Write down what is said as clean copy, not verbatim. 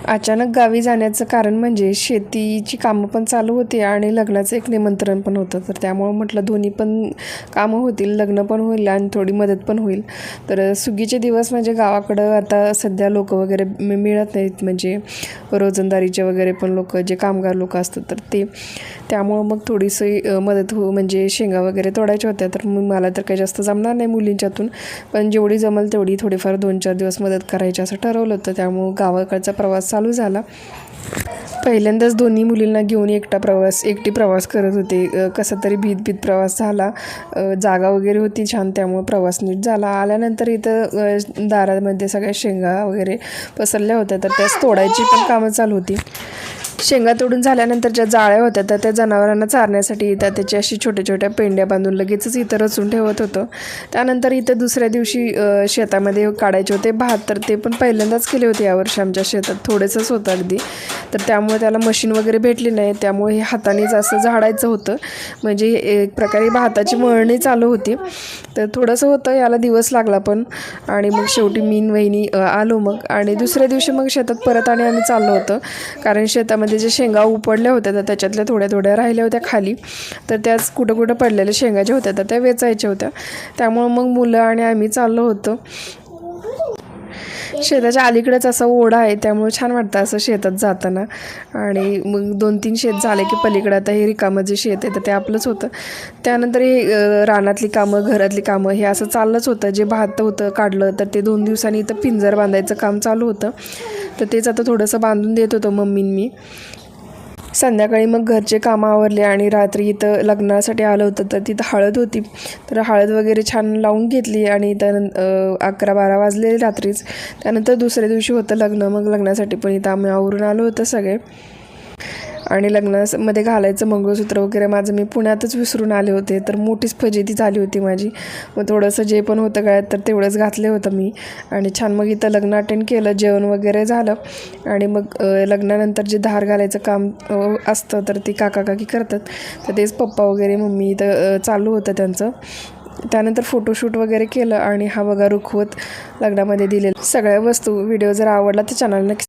अचानक गावी जाण्याचं कारण म्हणजे शेतीची कामं पण चालू होती आणि लग्नाचं एक निमंत्रण पण होतं. तर त्यामुळं म्हटलं दोन्ही पण कामं होतील, लग्न पण होईल आणि थोडी मदत पण होईल. तर सुगीचे दिवस म्हणजे गावाकडं आता सध्या लोक वगैरे मिळत नाहीत, म्हणजे रोजंदारीचे वगैरे पण लोक जे कामगार लोक असतात तर ते, त्यामुळं मग थोडीशी मदत म्हणजे शेंगा वगैरे तोडायच्या होत्या. तर मग मला तर काही जास्त जमणार नाही मुलींच्यातून, पण जेवढी जमल तेवढी थोडीफार 2-4 दिवस मदत करायची असं ठरवलं होतं. त्यामुळं गावाकडचा प्रवास चालू झाला. पहिल्यांदाच दोन्ही मुलींना घेऊन एकटी प्रवास करत होते. कसा तरी भीत प्रवास झाला. जागा वगैरे होती छान, त्यामुळे प्रवास नीट झाला. आल्यानंतर इथं दारामध्ये सगळ्या शेंगा वगैरे पसरल्या होत्या, तर त्यास तोडायची पण कामं चालू होती. शेंगा तोडून झाल्यानंतर ज्या जाळ्या होत्या तर त्या जनावरांना चारण्यासाठी इथं त्याची अशी छोट्या पेंड्या बांधून लगेचच इथं रचून ठेवत होतो. त्यानंतर इथं दुसऱ्या दिवशी शेतामध्ये काढायचे होते भात, तर ते पण पहिल्यांदाच केले होते यावर्षी आमच्या शेतात. थोडंसंच होतं अगदी, तर त्यामुळे त्याला मशीन वगैरे भेटली नाही, त्यामुळे हे हातानेच असं झाडायचं होतं. म्हणजे एक प्रकारे भाताची मळणी चालू होती. तर थोडंसं होतं, याला दिवस लागला पण. आणि मग शेवटी मीन वहिनी आलो मग, आणि दुसऱ्या दिवशी मग शेतात परत आणि आम्ही चाललो होतो. कारण शेतामध्ये जे शेंगा उपडल्या होत्या तर त्याच्यातल्या थोड्या राहिल्या होत्या खाली, तर त्याच कुठं पडलेल्या शेंगा ज्या होत्या तर त्या वेचायच्या होत्या. त्यामुळं मग मुलं आणि आम्ही चाललो होतो. शेताच्या अलीकडेच असा ओढा आहे, त्यामुळे छान वाटतं असं शेतात जाताना. आणि मग 2-3 शेत झाले की पलीकडे आता हे रिकामं जे शेत आहे तर ते आपलंच होतं. त्यानंतर हे रानातली कामं, घरातली कामं हे असं चाललंच होतं. जे भात होतं काढलं तर ते 2 दिवसांनी इथं पिंजर बांधायचं काम चालू होतं, तर तेच आता थोडंसं बांधून देत होतो मम्मीन मी. संध्याकाळी मग घरचे कामं आवरले आणि रात्री इथं लग्नासाठी आलं होतं, तर तिथं हळद होती. तर हळद वगैरे छान लावून घेतली आणि त्यानंतर 11-12 वाजले रात्रीच. त्यानंतर दुसऱ्या दिवशी होतं लग्न. मग लग्नासाठी पण इथं आम्ही आवरून आलो होतो सगळे. आणि लग्नामध्ये घालायचं मंगळसूत्र वगैरे माझं मी पुण्यातच विसरून आले होते, तर मोठीच फजिती झाली होती माझी. मग थोडंसं जे पण होतं गळ्यात तर तेवढंच घातलं होतं मी. आणि छान मग इथं लग्न अटेंड केलं, जेवण वगैरे झालं. आणि मग लग्नानंतर जे धार घालायचं काम असतं तर ती काकी करतात, तर तेच पप्पा वगैरे मम्मी इथं चालू होतं त्यांचं. त्यानंतर फोटोशूट वगैरे केलं. आणि हा बघा रुखवत लग्नामध्ये दिलेला सगळ्या वस्तू. व्हिडिओ जर आवडला तर चॅनल नक्की